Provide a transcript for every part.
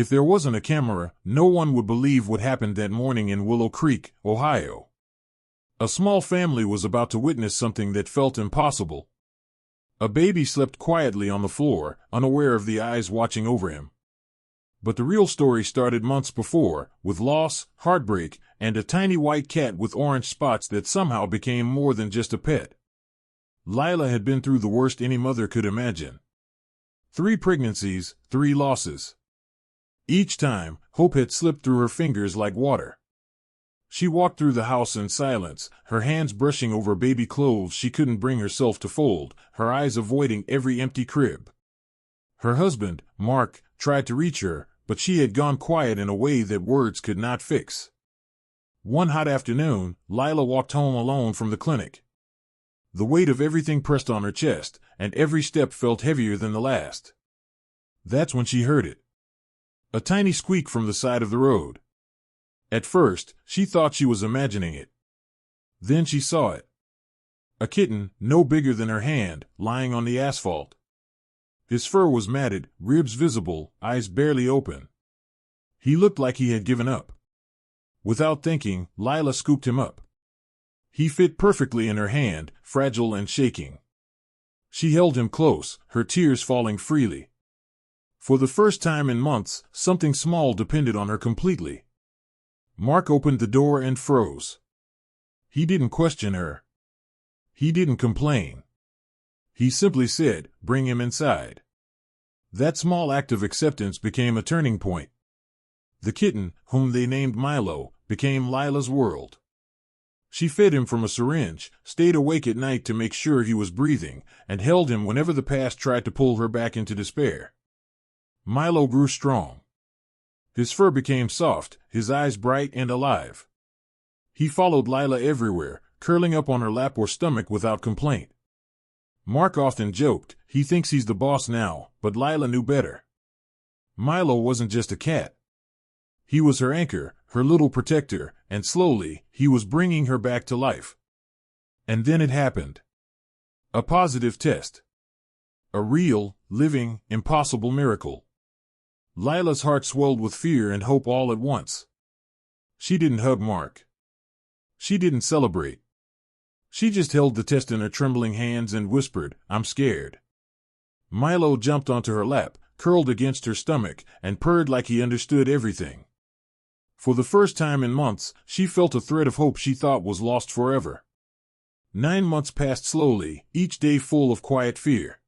If there wasn't a camera, no one would believe what happened that morning in Willow Creek, Ohio. A small family was about to witness something that felt impossible. A baby slept quietly on the floor, unaware of the eyes watching over him. But the real story started months before, with loss, heartbreak, and a tiny white cat with orange spots that somehow became more than just a pet. Lila had been through the worst any mother could imagine. 3 pregnancies, 3 losses. Each time, hope had slipped through her fingers like water. She walked through the house in silence, her hands brushing over baby clothes she couldn't bring herself to fold, her eyes avoiding every empty crib. Her husband, Mark, tried to reach her, but she had gone quiet in a way that words could not fix. One hot afternoon, Lila walked home alone from the clinic. The weight of everything pressed on her chest, and every step felt heavier than the last. That's when she heard it. A tiny squeak from the side of the road. At first, she thought she was imagining it. Then she saw it. A kitten, no bigger than her hand, lying on the asphalt. His fur was matted, ribs visible, eyes barely open. He looked like he had given up. Without thinking, Lila scooped him up. He fit perfectly in her hand, fragile and shaking. She held him close, her tears falling freely. For the first time in months, something small depended on her completely. Mark opened the door and froze. He didn't question her. He didn't complain. He simply said, "Bring him inside." That small act of acceptance became a turning point. The kitten, whom they named Milo, became Lila's world. She fed him from a syringe, stayed awake at night to make sure he was breathing, and held him whenever the past tried to pull her back into despair. Milo grew strong. His fur became soft, his eyes bright and alive. He followed Lila everywhere, curling up on her lap or stomach without complaint. Mark often joked, he thinks he's the boss now, but Lila knew better. Milo wasn't just a cat. He was her anchor, her little protector, and slowly, he was bringing her back to life. And then it happened. A positive test. A real, living, impossible miracle. Lila's heart swelled with fear and hope all at once. She didn't hug Mark. She didn't celebrate. She just held the test in her trembling hands and whispered, "I'm scared." Milo jumped onto her lap, curled against her stomach, and purred like he understood everything. For the first time in months, she felt a thread of hope she thought was lost forever. 9 months passed slowly, each day full of quiet fear.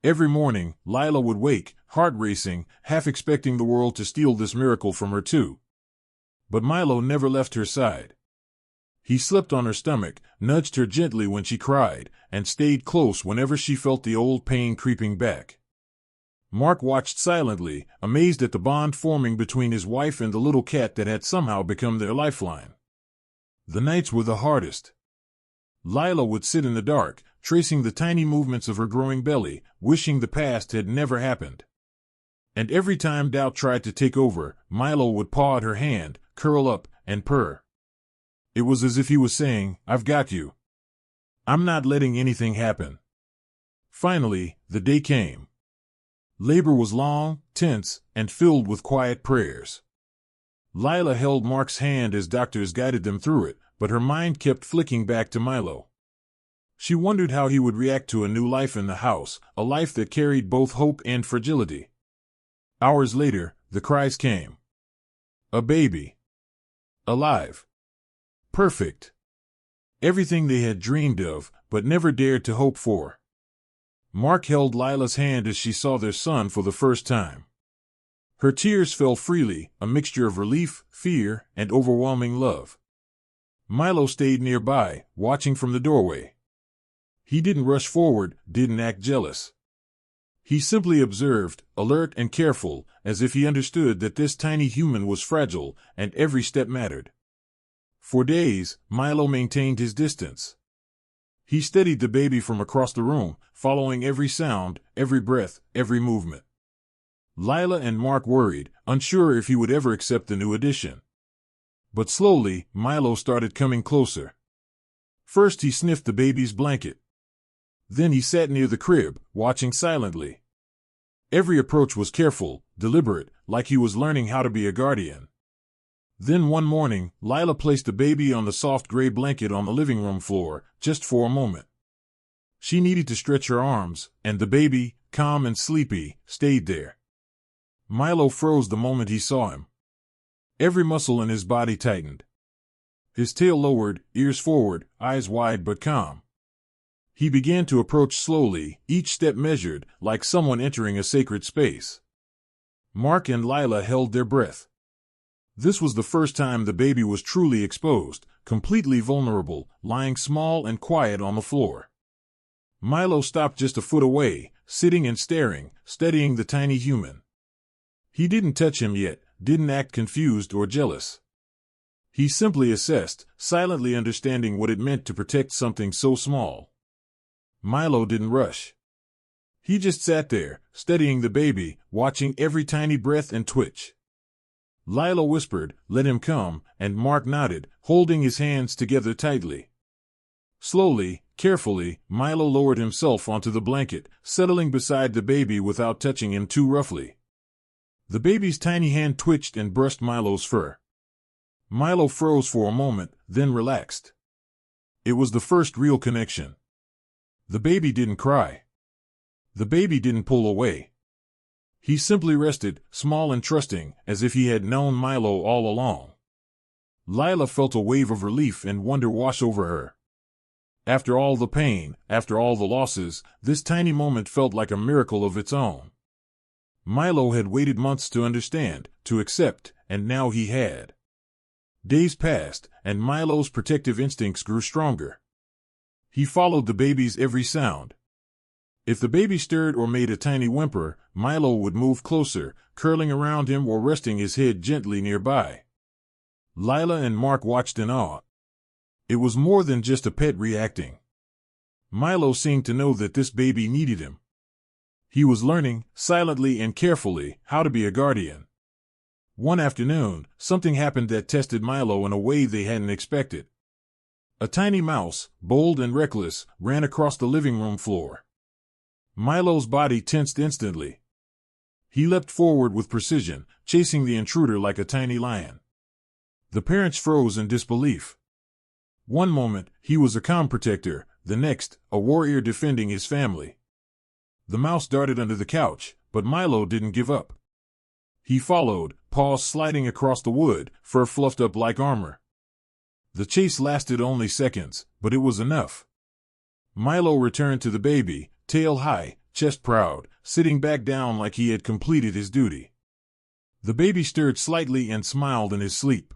Every morning, Lila would wake, heart racing, half expecting the world to steal this miracle from her too. But Milo never left her side. He slept on her stomach, nudged her gently when she cried, and stayed close whenever she felt the old pain creeping back. Mark watched silently, amazed at the bond forming between his wife and the little cat that had somehow become their lifeline. The nights were the hardest. Lila would sit in the dark, tracing the tiny movements of her growing belly, wishing the past had never happened. And every time doubt tried to take over, Milo would paw at her hand, curl up, and purr. It was as if he was saying, "I've got you. I'm not letting anything happen." Finally, the day came. Labor was long, tense, and filled with quiet prayers. Lila held Mark's hand as doctors guided them through it, but her mind kept flicking back to Milo. She wondered how he would react to a new life in the house, a life that carried both hope and fragility. Hours later, the cries came. A baby. Alive. Perfect. Everything they had dreamed of, but never dared to hope for. Mark held Lila's hand as she saw their son for the first time. Her tears fell freely, a mixture of relief, fear, and overwhelming love. Milo stayed nearby, watching from the doorway. He didn't rush forward, didn't act jealous. He simply observed, alert and careful, as if he understood that this tiny human was fragile, and every step mattered. For days, Milo maintained his distance. He steadied the baby from across the room, following every sound, every breath, every movement. Lila and Mark worried, unsure if he would ever accept the new addition. But slowly, Milo started coming closer. First he sniffed the baby's blanket. Then he sat near the crib, watching silently. Every approach was careful, deliberate, like he was learning how to be a guardian. Then one morning, Lila placed the baby on the soft gray blanket on the living room floor, just for a moment. She needed to stretch her arms, and the baby, calm and sleepy, stayed there. Milo froze the moment he saw him. Every muscle in his body tightened. His tail lowered, ears forward, eyes wide but calm. He began to approach slowly, each step measured, like someone entering a sacred space. Mark and Lila held their breath. This was the first time the baby was truly exposed, completely vulnerable, lying small and quiet on the floor. Milo stopped just a foot away, sitting and staring, studying the tiny human. He didn't touch him yet, didn't act confused or jealous. He simply assessed, silently understanding what it meant to protect something so small. Milo didn't rush. He just sat there, studying the baby, watching every tiny breath and twitch. Lila whispered, "Let him come," and Mark nodded, holding his hands together tightly. Slowly, carefully, Milo lowered himself onto the blanket, settling beside the baby without touching him too roughly. The baby's tiny hand twitched and brushed Milo's fur. Milo froze for a moment, then relaxed. It was the first real connection. The baby didn't cry. The baby didn't pull away. He simply rested, small and trusting, as if he had known Milo all along. Lila felt a wave of relief and wonder wash over her. After all the pain, after all the losses, this tiny moment felt like a miracle of its own. Milo had waited months to understand, to accept, and now he had. Days passed, and Milo's protective instincts grew stronger. He followed the baby's every sound. If the baby stirred or made a tiny whimper, Milo would move closer, curling around him or resting his head gently nearby. Lila and Mark watched in awe. It was more than just a pet reacting. Milo seemed to know that this baby needed him. He was learning, silently and carefully, how to be a guardian. One afternoon, something happened that tested Milo in a way they hadn't expected. A tiny mouse, bold and reckless, ran across the living room floor. Milo's body tensed instantly. He leapt forward with precision, chasing the intruder like a tiny lion. The parents froze in disbelief. One moment, he was a calm protector, the next, a warrior defending his family. The mouse darted under the couch, but Milo didn't give up. He followed, paws sliding across the wood, fur fluffed up like armor. The chase lasted only seconds, but it was enough. Milo returned to the baby, tail high, chest proud, sitting back down like he had completed his duty. The baby stirred slightly and smiled in his sleep.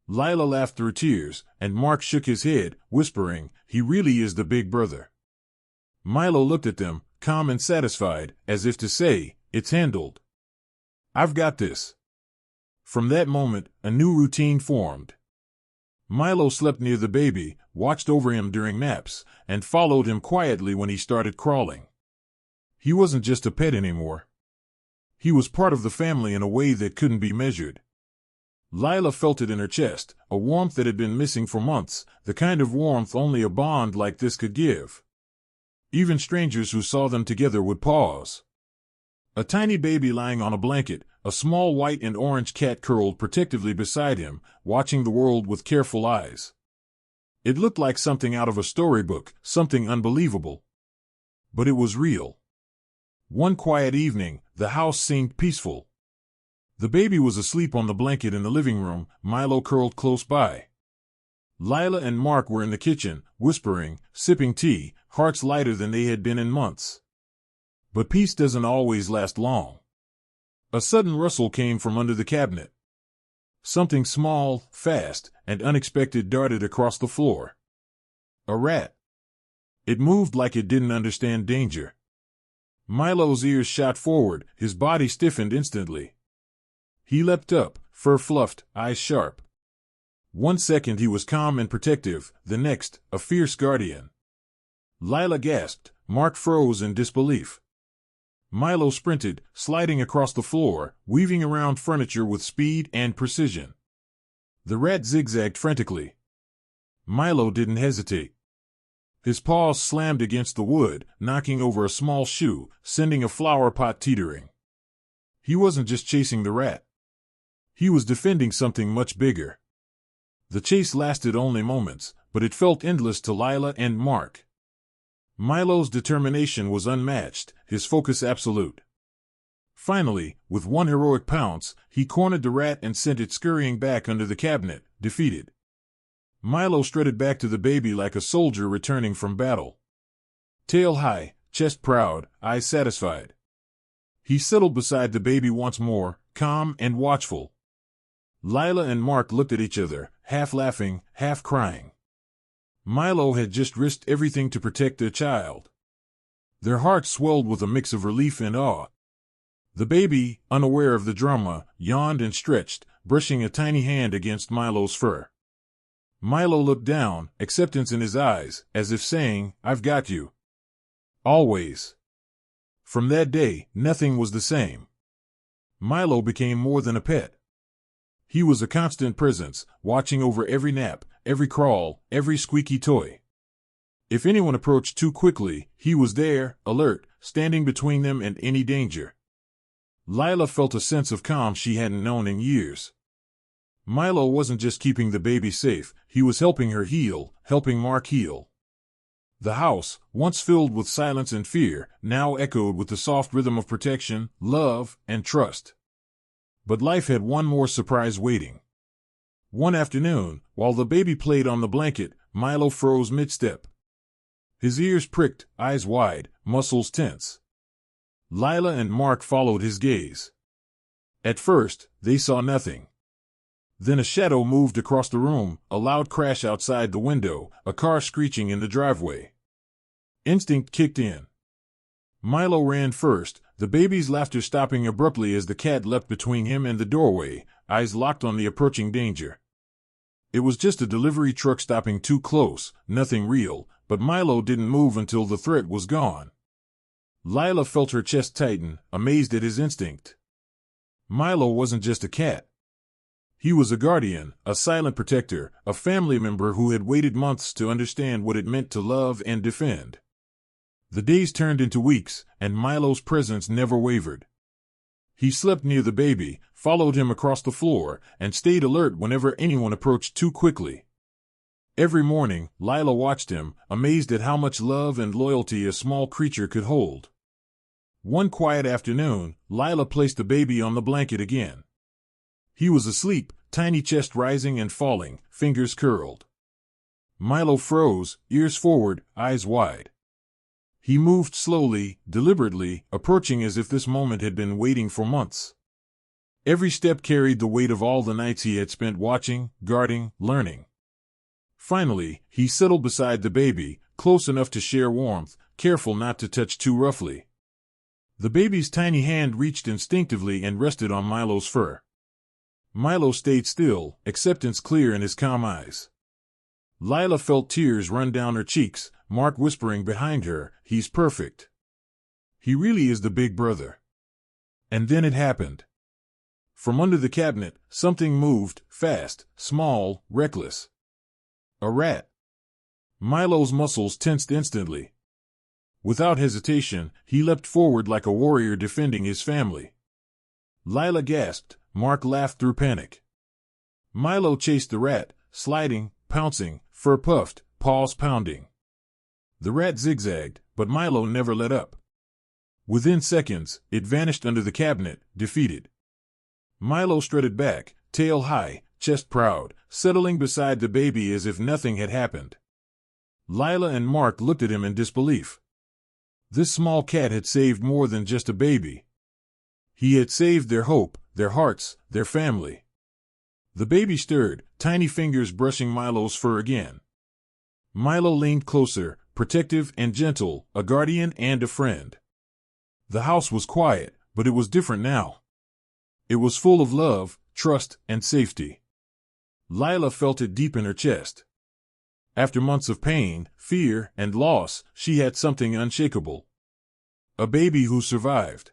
Lila laughed through tears, and Mark shook his head, whispering, "He really is the big brother." Milo looked at them, calm and satisfied, as if to say, "It's handled. I've got this." From that moment, a new routine formed. Milo slept near the baby, watched over him during naps, and followed him quietly when he started crawling. He wasn't just a pet anymore. He was part of the family in a way that couldn't be measured. Lila felt it in her chest, a warmth that had been missing for months, the kind of warmth only a bond like this could give. Even strangers who saw them together would pause. A tiny baby lying on a blanket, a small white and orange cat curled protectively beside him, watching the world with careful eyes. It looked like something out of a storybook, something unbelievable. But it was real. One quiet evening, the house seemed peaceful. The baby was asleep on the blanket in the living room, Milo curled close by. Lila and Mark were in the kitchen, whispering, sipping tea, hearts lighter than they had been in months. But peace doesn't always last long. A sudden rustle came from under the cabinet. Something small, fast, and unexpected darted across the floor. A rat. It moved like it didn't understand danger. Milo's ears shot forward, his body stiffened instantly. He leapt up, fur fluffed, eyes sharp. 1 second he was calm and protective, the next, a fierce guardian. Lila gasped, Mark froze in disbelief. Milo sprinted, sliding across the floor, weaving around furniture with speed and precision. The rat zigzagged frantically. Milo didn't hesitate. His paws slammed against the wood, knocking over a small shoe, sending a flower pot teetering. He wasn't just chasing the rat. He was defending something much bigger. The chase lasted only moments, but it felt endless to Lila and Mark. Milo's determination was unmatched, his focus absolute. Finally, with one heroic pounce, he cornered the rat and sent it scurrying back under the cabinet, defeated. Milo strutted back to the baby like a soldier returning from battle. Tail high, chest proud, eyes satisfied. He settled beside the baby once more, calm and watchful. Lila and Mark looked at each other, half laughing, half crying. Milo had just risked everything to protect their child. Their hearts swelled with a mix of relief and awe. The baby, unaware of the drama, yawned and stretched, brushing a tiny hand against Milo's fur. Milo looked down, acceptance in his eyes, as if saying, "I've got you. Always." From that day, nothing was the same. Milo became more than a pet. He was a constant presence, watching over every nap, every crawl, every squeaky toy. If anyone approached too quickly, he was there, alert, standing between them and any danger. Lila felt a sense of calm she hadn't known in years. Milo wasn't just keeping the baby safe, he was helping her heal, helping Mark heal. The house, once filled with silence and fear, now echoed with the soft rhythm of protection, love, and trust. But life had one more surprise waiting. One afternoon, while the baby played on the blanket, Milo froze mid-step. His ears pricked, eyes wide, muscles tense. Lila and Mark followed his gaze. At first, they saw nothing. Then a shadow moved across the room, a loud crash outside the window, a car screeching in the driveway. Instinct kicked in. Milo ran first, the baby's laughter stopping abruptly as the cat leapt between him and the doorway, eyes locked on the approaching danger. It was just a delivery truck stopping too close, nothing real, but Milo didn't move until the threat was gone. Lila felt her chest tighten, amazed at his instinct. Milo wasn't just a cat. He was a guardian, a silent protector, a family member who had waited months to understand what it meant to love and defend. The days turned into weeks, and Milo's presence never wavered. He slept near the baby, followed him across the floor, and stayed alert whenever anyone approached too quickly. Every morning, Lila watched him, amazed at how much love and loyalty a small creature could hold. One quiet afternoon, Lila placed the baby on the blanket again. He was asleep, tiny chest rising and falling, fingers curled. Milo froze, ears forward, eyes wide. He moved slowly, deliberately, approaching as if this moment had been waiting for months. Every step carried the weight of all the nights he had spent watching, guarding, learning. Finally, he settled beside the baby, close enough to share warmth, careful not to touch too roughly. The baby's tiny hand reached instinctively and rested on Milo's fur. Milo stayed still, acceptance clear in his calm eyes. Lila felt tears run down her cheeks, Mark whispering behind her, "He's perfect. He really is the big brother." And then it happened. From under the cabinet, something moved, fast, small, reckless. A rat. Milo's muscles tensed instantly. Without hesitation, he leapt forward like a warrior defending his family. Lila gasped, Mark laughed through panic. Milo chased the rat, sliding, pouncing, fur puffed, paws pounding. The rat zigzagged, but Milo never let up. Within seconds, it vanished under the cabinet, defeated. Milo strutted back, tail high, chest proud, settling beside the baby as if nothing had happened. Lila and Mark looked at him in disbelief. This small cat had saved more than just a baby. He had saved their hope, their hearts, their family. The baby stirred, tiny fingers brushing Milo's fur again. Milo leaned closer, protective and gentle, a guardian and a friend. The house was quiet, but it was different now. It was full of love, trust, and safety. Lila felt it deep in her chest. After months of pain, fear, and loss, she had something unshakable. A baby who survived.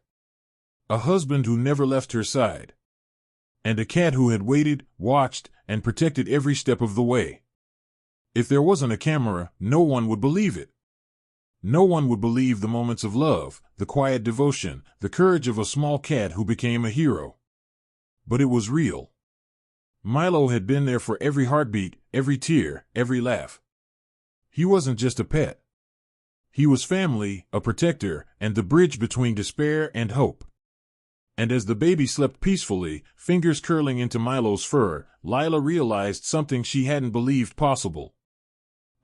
A husband who never left her side. And a cat who had waited, watched, and protected every step of the way. If there wasn't a camera, no one would believe it. No one would believe the moments of love, the quiet devotion, the courage of a small cat who became a hero. But it was real. Milo had been there for every heartbeat, every tear, every laugh. He wasn't just a pet. He was family, a protector, and the bridge between despair and hope. And as the baby slept peacefully, fingers curling into Milo's fur, Lila realized something she hadn't believed possible.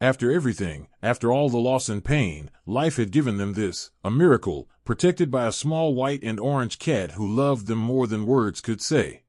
After everything, after all the loss and pain, life had given them this, a miracle, protected by a small white and orange cat who loved them more than words could say.